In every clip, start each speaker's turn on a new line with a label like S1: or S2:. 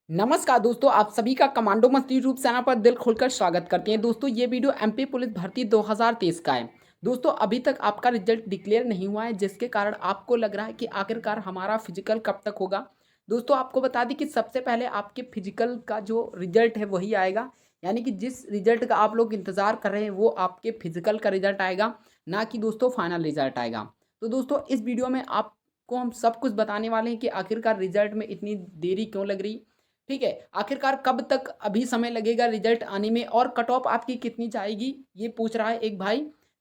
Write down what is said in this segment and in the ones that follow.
S1: नमस्कार दोस्तों, आप सभी का कमांडो मस्त यूट्यूब चैनल पर दिल खोलकर स्वागत करते हैं। दोस्तों ये वीडियो एमपी पुलिस भर्ती 2023 का है। दोस्तों अभी तक आपका रिजल्ट डिक्लेयर नहीं हुआ है, जिसके कारण आपको लग रहा है कि आखिरकार हमारा फिजिकल कब तक होगा। दोस्तों आपको बता दें कि सबसे पहले आपके फिजिकल का जो रिजल्ट है वही आएगा, यानी कि जिस रिजल्ट का आप लोग इंतजार कर रहे हैं वो आपके फिजिकल का रिजल्ट आएगा, ना कि दोस्तों फाइनल रिजल्ट आएगा। तो दोस्तों इस वीडियो में आपको हम सब कुछ बताने वाले हैं कि आखिरकार रिजल्ट में इतनी देरी क्यों लग रही, ठीक है। आखिरकार कब तक अभी समय लगेगा रिजल्ट आने में, और कट ऑफ आपकी कितनी जाएगी, ये पूछ रहा है एक भाई।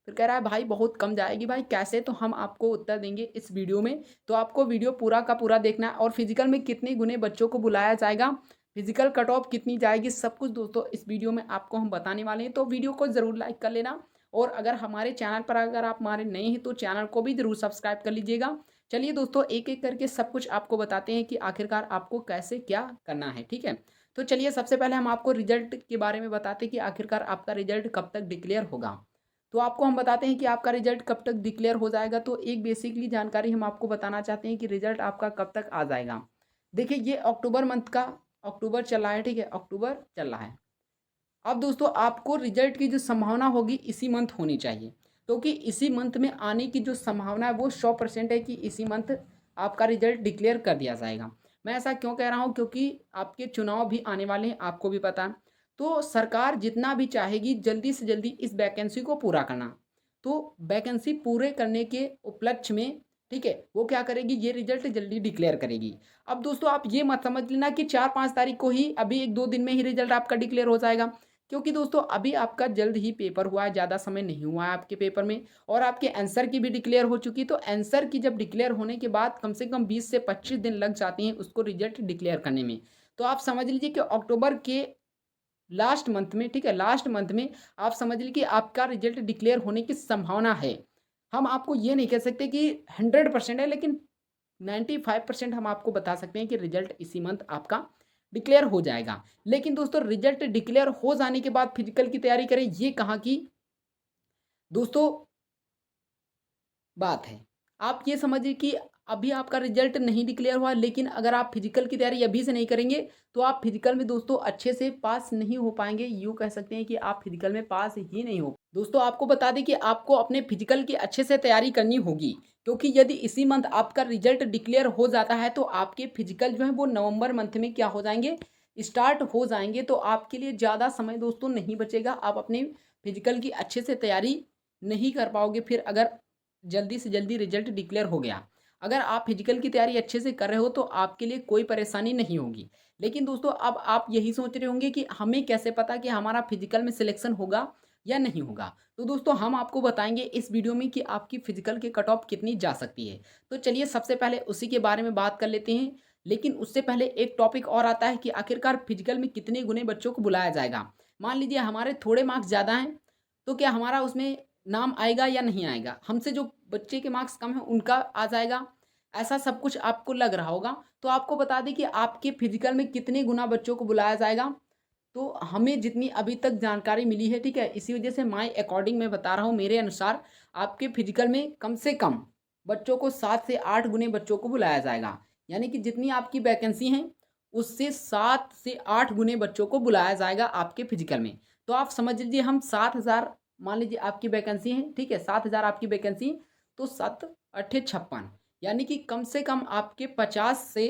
S1: फिर कह रहा है भाई बहुत कम जाएगी, भाई कैसे, तो हम आपको उत्तर देंगे इस वीडियो में। तो आपको वीडियो पूरा का पूरा देखना है, और फिजिकल में कितने गुने बच्चों को बुलाया जाएगा, फिजिकल कट ऑफ कितनी जाएगी, सब कुछ दोस्तों इस वीडियो में आपको हम बताने वाले हैं। तो वीडियो को जरूर लाइक कर लेना, और अगर हमारे चैनल पर अगर आप हमारे नए हैं तो चैनल को भी जरूर सब्सक्राइब कर लीजिएगा। चलिए दोस्तों एक एक करके सब कुछ आपको बताते हैं कि आखिरकार आपको कैसे क्या करना है, ठीक है। तो चलिए सबसे पहले हम आपको रिजल्ट के बारे में बताते हैं कि आखिरकार आपका रिजल्ट कब तक डिक्लेयर होगा। तो आपको हम बताते हैं कि आपका रिजल्ट कब तक डिक्लेयर हो जाएगा। तो एक बेसिकली जानकारी हम आपको बताना चाहते हैं कि रिजल्ट आपका कब तक आ जाएगा। देखिए ये अक्टूबर मंथ का, अक्टूबर चल रहा है, ठीक है, अक्टूबर चल रहा है। अब दोस्तों आपको रिजल्ट की जो संभावना होगी इसी मंथ होनी चाहिए, क्योंकि इसी मंथ में आने की जो संभावना है वो 100% है कि इसी मंथ आपका रिजल्ट डिक्लेयर कर दिया जाएगा। मैं ऐसा क्यों कह रहा हूँ, क्योंकि आपके चुनाव भी आने वाले हैं, आपको भी पता है। तो सरकार जितना भी चाहेगी जल्दी से जल्दी इस वैकेंसी को पूरा करना। तो वैकेंसी पूरे करने के उपलक्ष्य में, ठीक है, वो क्या करेगी, ये रिजल्ट जल्दी डिक्लेयर करेगी। अब दोस्तों आप ये मत समझ लेना कि 4-5 तारीख को ही, अभी 1-2 दिन में ही रिजल्ट आपका डिक्लेयर हो जाएगा, क्योंकि दोस्तों अभी आपका जल्द ही पेपर हुआ है, ज़्यादा समय नहीं हुआ है आपके पेपर में, और आपके आंसर की भी डिक्लेयर हो चुकी। तो आंसर की जब डिक्लेयर होने के बाद कम से कम 20 से 25 दिन लग जाते हैं उसको रिजल्ट डिक्लेयर करने में। तो आप समझ लीजिए कि अक्टूबर के लास्ट मंथ में, ठीक है, लास्ट मंथ में आप समझ लीजिए कि आपका रिजल्ट डिक्लेयर होने की संभावना है। हम आपको ये नहीं कह सकते कि 100% है, लेकिन 95% हम आपको बता सकते हैं कि रिजल्ट इसी मंथ आपका डिक्लेयर हो जाएगा। लेकिन दोस्तों रिजल्ट डिक्लेयर हो जाने के बाद फिजिकल की तैयारी करें, ये कहाँ की दोस्तों बात है। आप ये समझिए कि अभी आपका रिजल्ट नहीं डिक्लेयर हुआ, लेकिन अगर आप फिजिकल की तैयारी अभी से नहीं करेंगे तो आप फिजिकल में दोस्तों अच्छे से पास नहीं हो पाएंगे। यूँ कह सकते हैं कि आप फिजिकल में पास ही नहीं हो। दोस्तों आपको बता दें कि आपको अपने फिजिकल की अच्छे से तैयारी करनी होगी, क्योंकि यदि इसी मंथ आपका रिजल्ट डिक्लेयर हो जाता है तो आपके फिजिकल जो है वो नवंबर मंथ में क्या हो जाएंगे, स्टार्ट हो जाएंगे। तो आपके लिए ज़्यादा समय दोस्तों नहीं बचेगा, आप अपने फिजिकल की अच्छे से तैयारी नहीं कर पाओगे। फिर अगर जल्दी से जल्दी रिजल्ट डिक्लेयर हो गया, अगर आप फिजिकल की तैयारी अच्छे से कर रहे हो तो आपके लिए कोई परेशानी नहीं होगी। लेकिन दोस्तों अब आप यही सोच रहे होंगे कि हमें कैसे पता कि हमारा फिजिकल में सिलेक्शन होगा या नहीं होगा। तो दोस्तों हम आपको बताएंगे इस वीडियो में कि आपकी फिजिकल की कट ऑफ कितनी जा सकती है। तो चलिए सबसे पहले उसी के बारे में बात कर लेते हैं। लेकिन उससे पहले एक टॉपिक और आता है कि आखिरकार फिजिकल में कितने गुने बच्चों को बुलाया जाएगा। मान लीजिए हमारे थोड़े मार्क्स ज़्यादा हैं, तो क्या हमारा उसमें नाम आएगा या नहीं आएगा, हमसे जो बच्चे के मार्क्स कम हैं उनका आ जाएगा, ऐसा सब कुछ आपको लग रहा होगा। तो आपको बता दें कि आपके फिजिकल में कितने गुना बच्चों को बुलाया जाएगा। तो हमें जितनी अभी तक जानकारी मिली है, ठीक है, इसी वजह से माय अकॉर्डिंग मैं बता रहा हूँ, मेरे अनुसार आपके फिजिकल में कम से कम बच्चों को 7 से 8 गुने बच्चों को बुलाया जाएगा। यानी कि जितनी आपकी वैकेंसी हैं उससे 7 से 8 गुने बच्चों को बुलाया जाएगा आपके फिजिकल में। तो आप समझ लीजिए हम 7,000, मान लीजिए आपकी वैकेंसी है, ठीक है, 7,000 आपकी वैकेंसी, तो 7 अट्ठे 56, यानी कि कम से कम आपके 50 से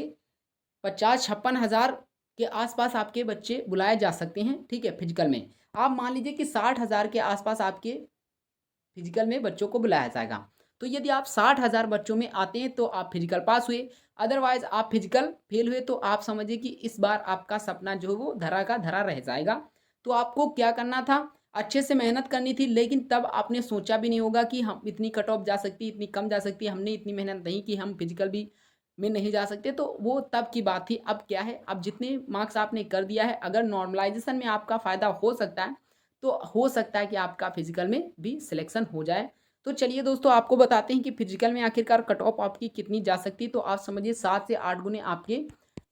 S1: 56 के आसपास आपके बच्चे बुलाए जा सकते हैं, ठीक है, फिजिकल में। आप मान लीजिए कि 60,000 के आसपास आपके फिजिकल में बच्चों को बुलाया जाएगा। तो यदि आप 60,000 बच्चों में आते हैं तो आप फिजिकल पास हुए, अदरवाइज आप फिजिकल फेल हुए तो आप समझिए कि इस बार आपका सपना जो है वो धरा का धरा रह जाएगा। तो आपको क्या करना था, अच्छे से मेहनत करनी थी, लेकिन तब आपने सोचा भी नहीं होगा कि हम इतनी कट ऑफ जा सकती है, इतनी कम जा सकती है, हमने इतनी मेहनत नहीं की, हम फिजिकल भी में नहीं जा सकते। तो वो तब की बात थी। अब क्या है, अब जितने मार्क्स आपने कर दिया है, अगर नॉर्मलाइजेशन में आपका फ़ायदा हो सकता है तो हो सकता है कि आपका फिजिकल में भी सिलेक्शन हो जाए। तो चलिए दोस्तों आपको बताते हैं कि फिजिकल में आखिरकार कट ऑफ आपकी कितनी जा सकती है। तो आप समझिए 7 से 8 गुने आपके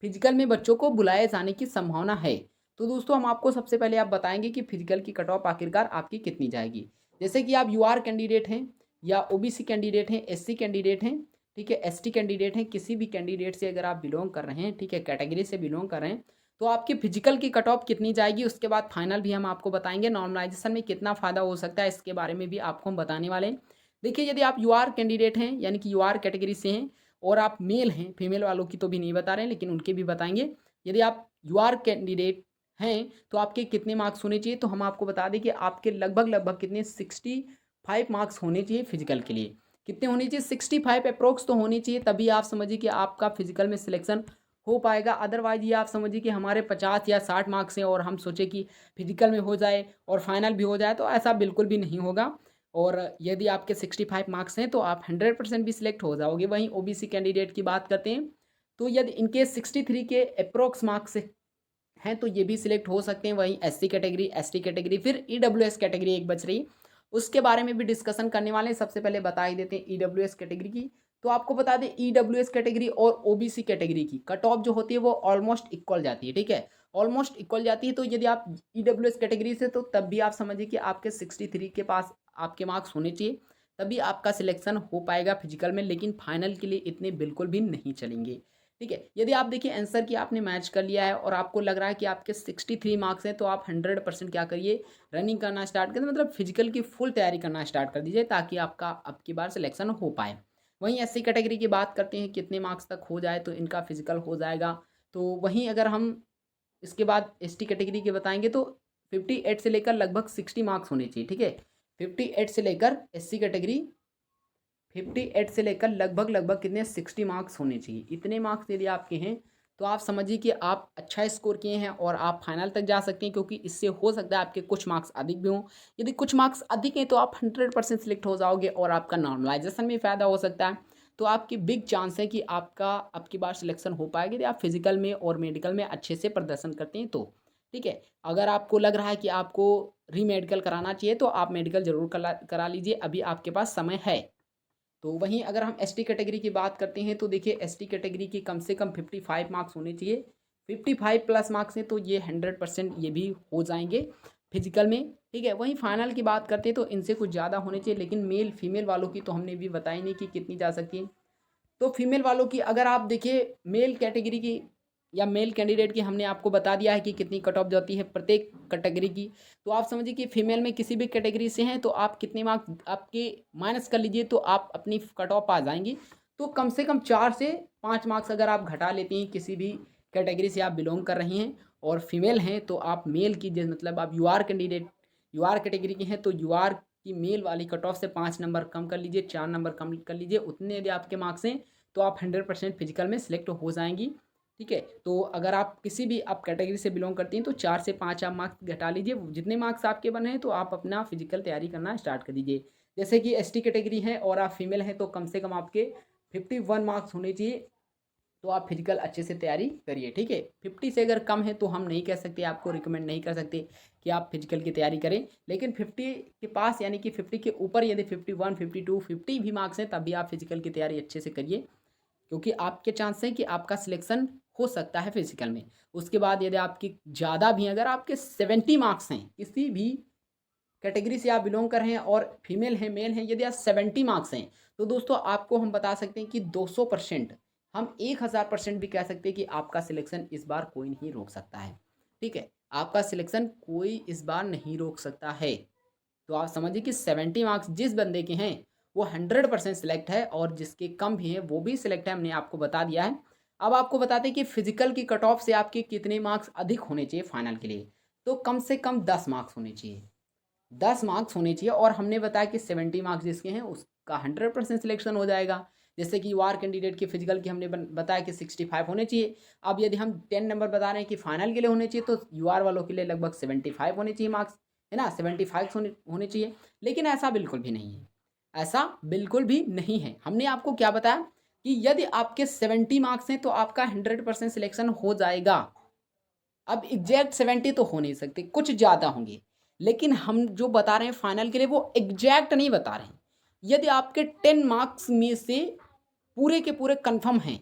S1: फिजिकल में बच्चों को बुलाए जाने की संभावना है। तो दोस्तों हम आपको सबसे पहले आप बताएंगे कि फिजिकल की कट ऑफ आखिरकार आपकी कितनी जाएगी। जैसे कि आप यूआर कैंडिडेट हैं, या ओबीसी कैंडिडेट हैं, एससी कैंडिडेट हैं, ठीक है, एसटी कैंडिडेट हैं, किसी भी कैंडिडेट से अगर आप बिलोंग कर रहे हैं, ठीक है, कैटेगरी से बिलोंग कर रहे हैं, तो आपकी फिजिकल की कट ऑफ कितनी जाएगी, उसके बाद फाइनल भी हम आपको बताएंगे। नॉर्मलाइजेशन में कितना फ़ायदा हो सकता है इसके बारे में भी आपको हम बताने वाले हैं। देखिए, यदि आप यूआर कैंडिडेट हैं यानी कि यूआर कैटेगरी से हैं और आप मेल हैं, फीमेल वालों की तो भी नहीं बता रहे हैं लेकिन उनके भी बताएंगे। यदि आप यूआर कैंडिडेट हैं तो आपके कितने मार्क्स होने चाहिए, तो हम आपको बता दें कि आपके लगभग लगभग कितने 65 मार्क्स होने चाहिए फिजिकल के लिए। कितने होने चाहिए, 65 अप्रोक्स तो होने चाहिए, तभी आप समझिए कि आपका फिजिकल में सिलेक्शन हो पाएगा। अदरवाइज ये आप समझिए कि हमारे 50 या 60 मार्क्स हैं और हम सोचे कि फिजिकल में हो जाए और फाइनल भी हो जाए, तो ऐसा बिल्कुल भी नहीं होगा। और यदि आपके 65 मार्क्स हैं तो आप 100% भी सिलेक्ट हो जाओगे। वहीं ओबीसी कैंडिडेट की बात करते हैं तो यदि इनके 63 के अप्रोक्स मार्क्स हैं तो ये भी सिलेक्ट हो सकते हैं। वहीं एससी कैटेगरी, एसटी कैटेगरी, फिर ईडब्ल्यूएस कैटेगरी एक बच रही, उसके बारे में भी डिस्कशन करने वाले हैं। सबसे पहले बता ही देते हैं ईडब्ल्यूएस कैटेगरी की। तो आपको बता दें ईडब्ल्यूएस कैटेगरी और ओबीसी कैटेगरी की कट ऑफ जो होती है वो ऑलमोस्ट इक्वल जाती है, ठीक है, ऑलमोस्ट इक्वल जाती है। तो यदि आप ईडब्ल्यूएस कैटेगरी से तो तब भी आप समझिए कि आपके 63 के पास आपके मार्क्स होने चाहिए, तभी आपका सिलेक्शन हो पाएगा फिजिकल में, लेकिन फाइनल के लिए इतने बिल्कुल भी नहीं चलेंगे, ठीक है। यदि आप देखिए आंसर की आपने मैच कर लिया है और आपको लग रहा है कि आपके 63 मार्क्स हैं तो आप 100% क्या करिए, रनिंग करना स्टार्ट करें, मतलब फिजिकल की फुल तैयारी करना स्टार्ट कर दीजिए ताकि आपका अब की बार सिलेक्शन हो पाए। वहीं एससी कैटेगरी की बात करते हैं कितने मार्क्स तक हो जाए तो इनका फिजिकल हो जाएगा। तो वहीं अगर हम इसके बाद एसटी कैटेगरी के बताएंगे तो 58 से लेकर लगभग 60 मार्क्स होने चाहिए, ठीक है। 58 से लेकर एससी कैटेगरी 58 से लेकर लगभग लगभग कितने 60 मार्क्स होने चाहिए। इतने मार्क्स यदि आपके हैं तो आप समझिए कि आप अच्छा स्कोर किए हैं और आप फाइनल तक जा सकते हैं, क्योंकि इससे हो सकता है आपके कुछ मार्क्स अधिक भी हों। यदि कुछ मार्क्स अधिक हैं तो आप 100% सिलेक्ट हो जाओगे और आपका नॉर्मलाइजेशन में फ़ायदा हो सकता है। तो आपकी बिग चांस है कि आपका अब की बार सिलेक्शन हो पाएगा यदि आप फिजिकल में और मेडिकल में अच्छे से प्रदर्शन करते हैं तो, ठीक है। अगर आपको लग रहा है कि आपको री मेडिकल कराना चाहिए तो आप मेडिकल ज़रूर करा लीजिए, अभी आपके पास समय है। तो वहीं अगर हम एसटी कैटेगरी की बात करते हैं तो देखिए एसटी कैटेगरी की कम से कम 55 मार्क्स होने चाहिए। 55 प्लस मार्क्स हैं तो ये 100% ये भी हो जाएंगे फिजिकल में, ठीक है। वहीं फाइनल की बात करते हैं तो इनसे कुछ ज़्यादा होने चाहिए, लेकिन मेल फीमेल वालों की तो हमने भी बताई नहीं कि कितनी जा सकती है। तो फीमेल वालों की अगर आप देखिए मेल कैटेगरी की या मेल कैंडिडेट की हमने आपको बता दिया है कि कितनी कट ऑफ जाती है प्रत्येक कैटेगरी की। तो आप समझिए कि फीमेल में किसी भी कैटेगरी से हैं तो आप कितने मार्क्स आपके माइनस कर लीजिए तो आप अपनी कट ऑफ आ जाएंगी। तो कम से कम 4 से 5 मार्क्स अगर आप घटा लेती हैं किसी भी कैटेगरी से आप बिलोंग कर रही हैं और फीमेल हैं तो आप मेल की मतलब आप यूआर कैंडिडेट यूआर कैटेगरी की हैं तो यूआर की मेल वाली कट ऑफ से 5 नंबर कम कर लीजिए, 4 नंबर कम कर लीजिए, उतने यदि आपके मार्क्स हैं तो आप 100% फिजिकल में सिलेक्ट हो जाएंगी, ठीक है। तो अगर आप किसी भी आप कैटेगरी से बिलोंग करती हैं तो 4 से 5 आप मार्क्स घटा लीजिए, जितने मार्क्स आपके बने हैं तो आप अपना फिजिकल तैयारी करना स्टार्ट कर दीजिए। जैसे कि एसटी कैटेगरी है और आप फीमेल हैं तो कम से कम आपके 51 मार्क्स होने चाहिए, तो आप फिजिकल अच्छे से तैयारी करिए, ठीक है। 50 से अगर कम है तो हम नहीं कह सकते, आपको रिकमेंड नहीं कर सकते कि आप फिजिकल की तैयारी करें, लेकिन 50 के पास यानी कि 50 के ऊपर यदि 51, 52, 50 भी मार्क्स हैं तब भी आप फिजिकल की तैयारी अच्छे से करिए, क्योंकि आपके चांस हैं कि आपका सिलेक्शन हो सकता है फिजिकल में। उसके बाद यदि आपकी ज़्यादा भी अगर आपके 70 मार्क्स हैं किसी भी कैटेगरी से आप बिलोंग कर रहे हैं और फीमेल हैं मेल हैं, यदि आप 70 मार्क्स हैं तो दोस्तों आपको हम बता सकते हैं कि 200%, हम 1000% भी कह सकते हैं कि आपका सिलेक्शन इस बार कोई नहीं रोक सकता है, ठीक है। आपका सिलेक्शन कोई इस बार नहीं रोक सकता है। तो आप समझिए कि 70 मार्क्स जिस बंदे के हैं वो 100% सिलेक्ट है और जिसके कम भी हैं वो भी सिलेक्ट है, हमने आपको बता दिया है। अब आपको बताते हैं कि फिजिकल की कट ऑफ से आपके कितने मार्क्स अधिक होने चाहिए फाइनल के लिए, तो कम से कम 10 मार्क्स होने चाहिए, 10 मार्क्स होने चाहिए। और हमने बताया कि 70 मार्क्स जिसके हैं उसका 100% सिलेक्शन हो जाएगा। जैसे कि यूआर कैंडिडेट के फिजिकल की हमने बताया कि 65 होने चाहिए। अब यदि हम 10 नंबर बता रहे हैं कि फाइनल के लिए होने चाहिए तो यूआर वालों के लिए लगभग 75 होने चाहिए मार्क्स, है ना, 75 होने चाहिए। लेकिन ऐसा बिल्कुल भी नहीं है, ऐसा बिल्कुल भी नहीं है। हमने आपको क्या बताया कि यदि आपके 70 मार्क्स हैं तो आपका 100% सिलेक्शन हो जाएगा। अब एग्जैक्ट 70 तो हो नहीं सकते, कुछ ज़्यादा होंगे, लेकिन हम जो बता रहे हैं फाइनल के लिए वो एग्जैक्ट नहीं बता रहे हैं। यदि आपके 10 मार्क्स में से पूरे के पूरे कंफर्म हैं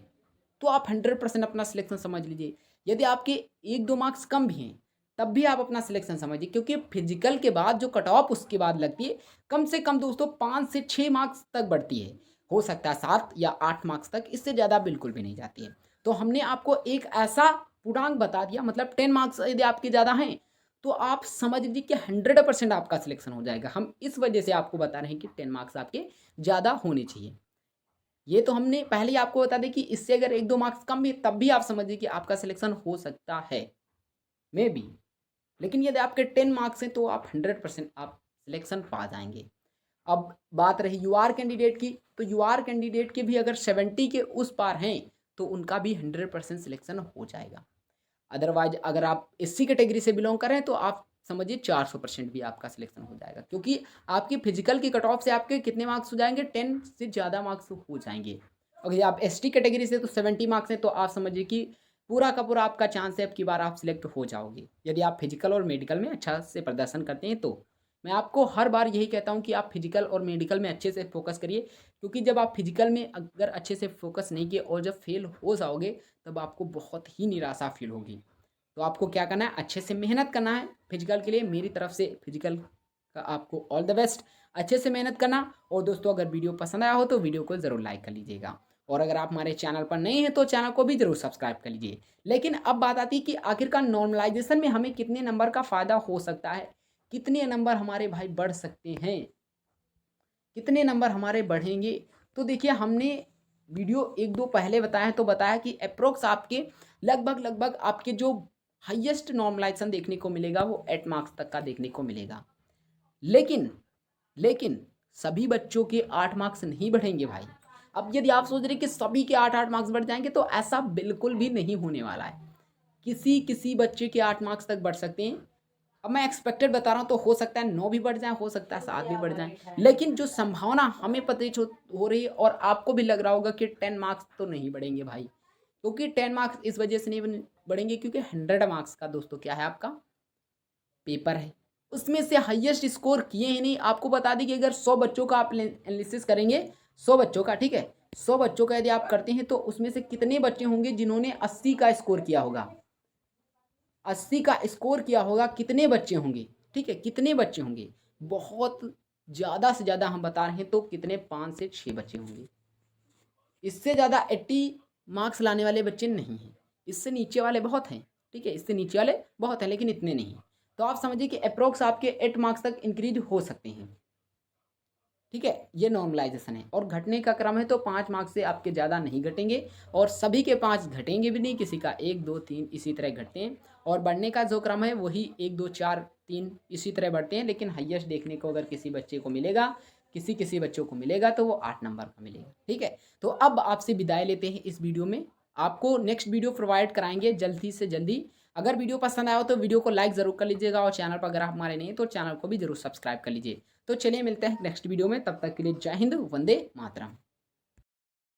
S1: तो आप 100% अपना सिलेक्शन समझ लीजिए। यदि आपके 1-2 मार्क्स कम भी हैं तब भी आप अपना सिलेक्शन समझिए, क्योंकि फिजिकल के बाद जो कट ऑफ उसके बाद लगती है कम से कम दोस्तों 5 से 6 मार्क्स तक बढ़ती है, हो सकता है 7 या 8 मार्क्स तक, इससे ज़्यादा बिल्कुल भी नहीं जाती है। तो हमने आपको एक ऐसा पूर्णांक बता दिया, मतलब 10 मार्क्स यदि आपके ज़्यादा हैं तो आप समझ लीजिए कि 100% आपका सिलेक्शन हो जाएगा। हम इस वजह से आपको बता रहे हैं कि 10 मार्क्स आपके ज़्यादा होने चाहिए। ये तो हमने पहले ही आपको बता दें कि इससे अगर 1-2 मार्क्स कम भी तब भी आप समझिए कि आपका सिलेक्शन हो सकता है, मे बी। लेकिन यदि आपके 10 मार्क्स हैं तो आप 100% आप सिलेक्शन पा जाएँगे। अब बात रही यूआर कैंडिडेट की, तो यूआर कैंडिडेट के भी अगर 70 के उस पार हैं, तो उनका भी 100% सिलेक्शन हो जाएगा। अदरवाइज़ अगर आप एससी कैटेगरी से बिलॉन्ग कर रहे हैं, तो आप समझिए 400% भी आपका सिलेक्शन हो जाएगा। क्योंकि आपकी फिजिकल की कट ऑफ से आपके कितने मार्क्स हो जाएँगे? 10 से ज़्यादा मार्क्स हो जाएँगे। अगर आप एसटी कैटेगरी से तो 70 मार्क्स हैं, तो आप समझिए कि पूरा का पूरा आपका चांस है अब की बार आप सिलेक्ट हो जाओगे। यदि आप फिजिकल और मेडिकल में अच्छा से प्रदर्शन करते हैं तो। मैं आपको हर बार यही कहता हूँ कि आप फिजिकल और मेडिकल में अच्छे से फ़ोकस करिए, क्योंकि जब आप फिजिकल में अगर अच्छे से फ़ोकस नहीं किए और जब फेल हो जाओगे, तब आपको बहुत ही निराशा फ़ील होगी। तो आपको क्या करना है, अच्छे से मेहनत करना है फिजिकल के लिए। मेरी तरफ से फिजिकल का आपको ऑल द बेस्ट। अच्छे से मेहनत करना। और दोस्तों, अगर वीडियो पसंद आया हो तो वीडियो को ज़रूर लाइक कर लीजिएगा, और अगर आप हमारे चैनल पर नए हैं तो चैनल को भी ज़रूर सब्सक्राइब कर लीजिए। लेकिन अब बात आती है कि आखिरकार नॉर्मलाइजेशन में हमें कितने नंबर का फ़ायदा हो सकता है, कितने नंबर हमारे भाई बढ़ सकते हैं, कितने नंबर हमारे बढ़ेंगे। तो देखिए, हमने वीडियो 1-2 पहले बताया तो बताया कि अप्रोक्स आपके लगभग आपके जो हाईएस्ट नॉर्मलाइजेशन देखने को मिलेगा वो 8 मार्क्स तक का देखने को मिलेगा। लेकिन लेकिन सभी बच्चों के 8 मार्क्स नहीं बढ़ेंगे भाई। अब यदि आप सोच रहे हैं कि सभी के 8-8 मार्क्स बढ़ जाएँगे, तो ऐसा बिल्कुल भी नहीं होने वाला है। किसी बच्चे के 8 मार्क्स तक बढ़ सकते हैं। अब मैं एक्सपेक्टेड बता रहा हूँ, तो हो सकता है 9 भी बढ़ जाएँ, हो सकता है 7 भी बढ़ जाएँ। लेकिन जो संभावना हमें प्रतीत हो रही है और आपको भी लग रहा होगा कि 10 मार्क्स तो नहीं बढ़ेंगे भाई। क्योंकि 10 मार्क्स इस वजह से नहीं बढ़ेंगे क्योंकि 100 मार्क्स का दोस्तों क्या है, आपका पेपर है। उसमें से हाईएस्ट स्कोर किए ही नहीं। आपको बता दें कि अगर 100 बच्चों का आप एनालिसिस करेंगे, 100 बच्चों का, ठीक है? 100 बच्चों का यदि आप करते हैं तो उसमें से कितने बच्चे होंगे जिन्होंने 80 का स्कोर किया होगा? 80 का स्कोर किया होगा, कितने बच्चे होंगे? ठीक है, कितने बच्चे होंगे? बहुत ज़्यादा से ज़्यादा हम बता रहे हैं तो कितने, 5 से 6 बच्चे होंगे। इससे ज़्यादा 80 मार्क्स लाने वाले बच्चे नहीं हैं। इससे नीचे वाले बहुत हैं, ठीक है? इससे नीचे वाले बहुत हैं, लेकिन इतने नहीं। तो आप समझिए कि एप्रोक्स आपके 8 मार्क्स तक इंक्रीज़ हो सकते हैं। ठीक है? ये नॉर्मलाइज़ेशन है, और घटने का क्रम है तो 5 मार्क्स से आपके ज़्यादा नहीं घटेंगे, और सभी के 5 घटेंगे भी नहीं, किसी का 1, 2, 3 इसी तरह घटते हैं। और बढ़ने का जो क्रम है वही 1, 2, 4, 3 इसी तरह बढ़ते हैं। लेकिन हाईएस्ट देखने को अगर किसी बच्चे को मिलेगा, किसी बच्चों को मिलेगा, तो वो 8 नंबर का मिलेगा। ठीक है? तो अब आपसे विदाई लेते हैं इस वीडियो में। आपको नेक्स्ट वीडियो प्रोवाइड कराएँगे जल्दी से जल्दी। अगर वीडियो पसंद आया हो तो वीडियो को लाइक ज़रूर कर लीजिएगा, और चैनल पर अगर आप हमारे नए हैं तो चैनल को भी ज़रूर सब्सक्राइब कर लीजिए। तो चलिए मिलते हैं नेक्स्ट वीडियो में, तब तक के लिए जय हिंद, वंदे मातरम।